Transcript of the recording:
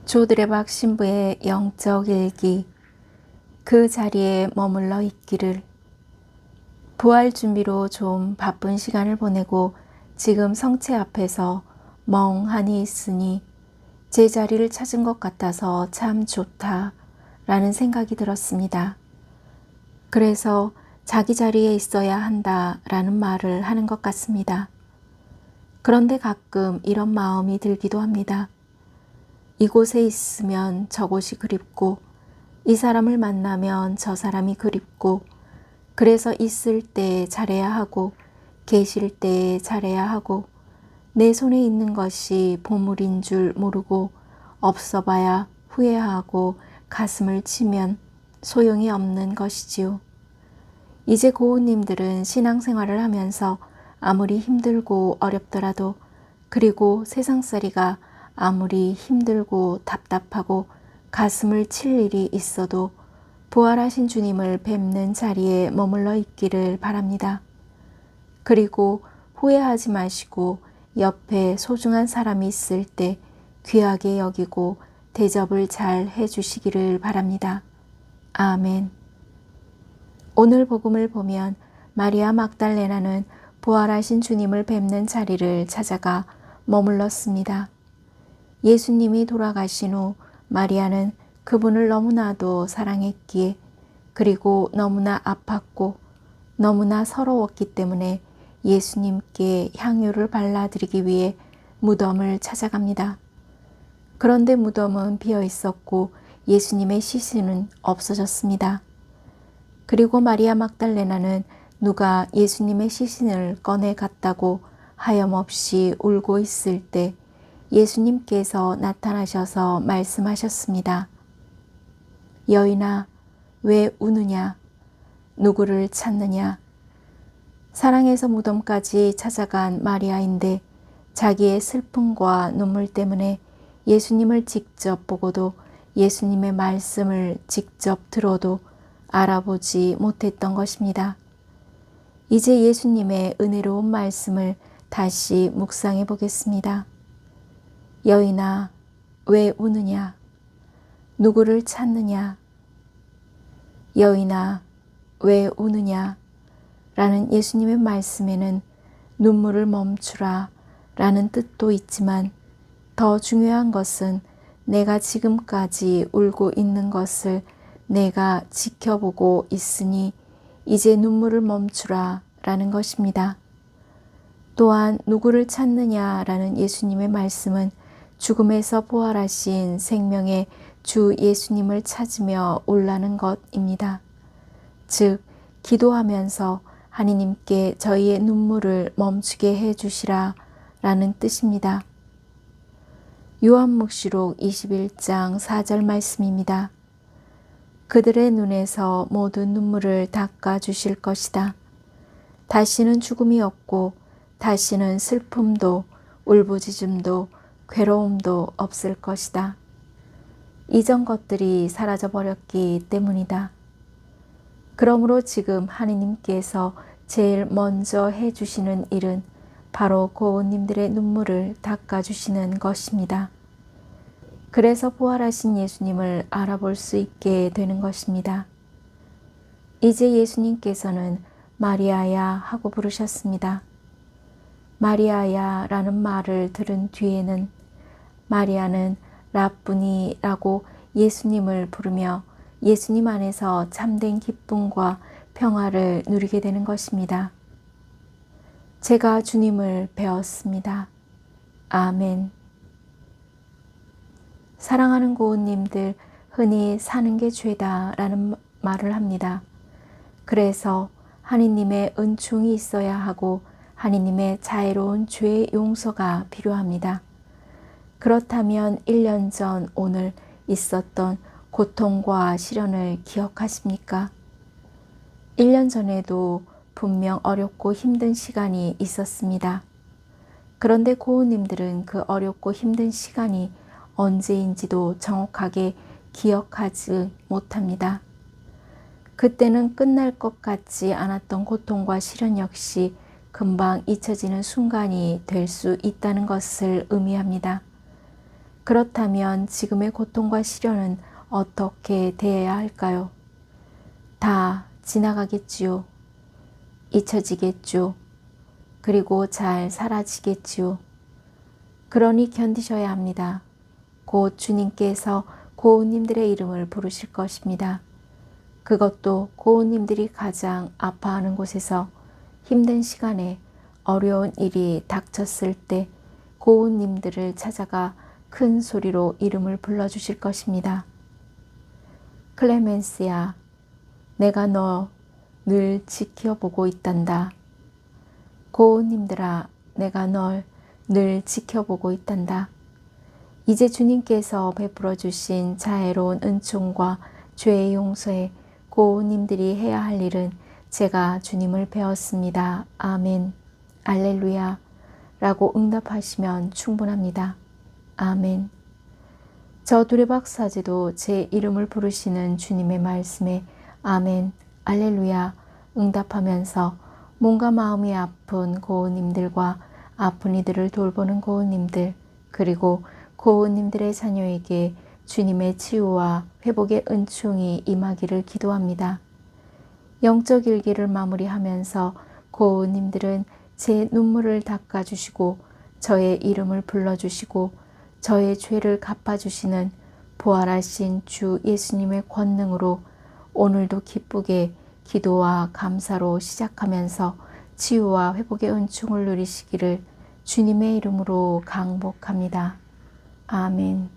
조드레박 신부의 영적 일기. 그 자리에 머물러 있기를. 부활 준비로 좀 바쁜 시간을 보내고 지금 성체 앞에서 멍하니 있으니 제 자리를 찾은 것 같아서 참 좋다 라는 생각이 들었습니다. 그래서 자기 자리에 있어야 한다 라는 말을 하는 것 같습니다. 그런데 가끔 이런 마음이 들기도 합니다. 이곳에 있으면 저곳이 그립고 이 사람을 만나면 저 사람이 그립고 그래서 있을 때 잘해야 하고 계실 때 잘해야 하고 내 손에 있는 것이 보물인 줄 모르고 없어봐야 후회하고 가슴을 치면 소용이 없는 것이지요. 이제 고우님들은 신앙생활을 하면서 아무리 힘들고 어렵더라도 그리고 세상살이가 아무리 힘들고 답답하고 가슴을 칠 일이 있어도 부활하신 주님을 뵙는 자리에 머물러 있기를 바랍니다. 그리고 후회하지 마시고 옆에 소중한 사람이 있을 때 귀하게 여기고 대접을 잘 해주시기를 바랍니다. 아멘. 오늘 복음을 보면 마리아 막달레나는 부활하신 주님을 뵙는 자리를 찾아가 머물렀습니다. 예수님이 돌아가신 후 마리아는 그분을 너무나도 사랑했기에 그리고 너무나 아팠고 너무나 서러웠기 때문에 예수님께 향유를 발라드리기 위해 무덤을 찾아갑니다. 그런데 무덤은 비어 있었고 예수님의 시신은 없어졌습니다. 그리고 마리아 막달레나는 누가 예수님의 시신을 꺼내 갔다고 하염없이 울고 있을 때 예수님께서 나타나셔서 말씀하셨습니다. 여인아, 왜 우느냐? 누구를 찾느냐? 사랑해서 무덤까지 찾아간 마리아인데 자기의 슬픔과 눈물 때문에 예수님을 직접 보고도 예수님의 말씀을 직접 들어도 알아보지 못했던 것입니다. 이제 예수님의 은혜로운 말씀을 다시 묵상해 보겠습니다. 여인아, 왜 우느냐? 누구를 찾느냐? 여인아, 왜 우느냐? 라는 예수님의 말씀에는 눈물을 멈추라 라는 뜻도 있지만 더 중요한 것은 내가 지금까지 울고 있는 것을 내가 지켜보고 있으니 이제 눈물을 멈추라 라는 것입니다. 또한 누구를 찾느냐 라는 예수님의 말씀은 죽음에서 부활하신 생명의 주 예수님을 찾으며 울라는 것입니다. 즉, 기도하면서 하느님께 저희의 눈물을 멈추게 해 주시라 라는 뜻입니다. 요한묵시록 21장 4절 말씀입니다. 그들의 눈에서 모든 눈물을 닦아 주실 것이다. 다시는 죽음이 없고 다시는 슬픔도 울부짖음도 괴로움도 없을 것이다. 이전 것들이 사라져 버렸기 때문이다. 그러므로 지금 하느님께서 제일 먼저 해주시는 일은 바로 고운님들의 눈물을 닦아주시는 것입니다. 그래서 부활하신 예수님을 알아볼 수 있게 되는 것입니다. 이제 예수님께서는 마리아야 하고 부르셨습니다. 마리아야 라는 말을 들은 뒤에는 마리아는 라쁘니라고 예수님을 부르며 예수님 안에서 참된 기쁨과 평화를 누리게 되는 것입니다. 제가 주님을 배웠습니다. 아멘. 사랑하는 고운님들, 흔히 사는 게 죄다 라는 말을 합니다. 그래서 하느님의 은총이 있어야 하고 하느님의 자애로운 죄의 용서가 필요합니다. 그렇다면 1년 전 오늘 있었던 고통과 시련을 기억하십니까? 1년 전에도 분명 어렵고 힘든 시간이 있었습니다. 그런데 고운님들은 그 어렵고 힘든 시간이 언제인지도 정확하게 기억하지 못합니다. 그때는 끝날 것 같지 않았던 고통과 시련 역시 금방 잊혀지는 순간이 될 수 있다는 것을 의미합니다. 그렇다면 지금의 고통과 시련은 어떻게 대해야 할까요? 다 지나가겠지요. 잊혀지겠죠. 그리고 잘 사라지겠지요. 그러니 견디셔야 합니다. 곧 주님께서 고운님들의 이름을 부르실 것입니다. 그것도 고운님들이 가장 아파하는 곳에서 힘든 시간에 어려운 일이 닥쳤을 때 고운님들을 찾아가 큰 소리로 이름을 불러주실 것입니다. 클레멘스야, 내가 너 늘 지켜보고 있단다. 고운님들아, 내가 널 늘 지켜보고 있단다. 이제 주님께서 베풀어 주신 자애로운 은총과 죄의 용서에 고운님들이 해야 할 일은 제가 주님을 배웠습니다. 아멘. 알렐루야. 라고 응답하시면 충분합니다. 아멘. 저 두레박사제도 제 이름을 부르시는 주님의 말씀에 아멘, 알렐루야 응답하면서 몸과 마음이 아픈 고운님들과 아픈 이들을 돌보는 고운님들, 그리고 고운님들의 자녀에게 주님의 치유와 회복의 은총이 임하기를 기도합니다. 영적 일기를 마무리하면서 고운님들은 제 눈물을 닦아주시고 저의 이름을 불러주시고 저의 죄를 갚아주시는 부활하신 주 예수님의 권능으로 오늘도 기쁘게 기도와 감사로 시작하면서 치유와 회복의 은총을 누리시기를 주님의 이름으로 강복합니다. 아멘.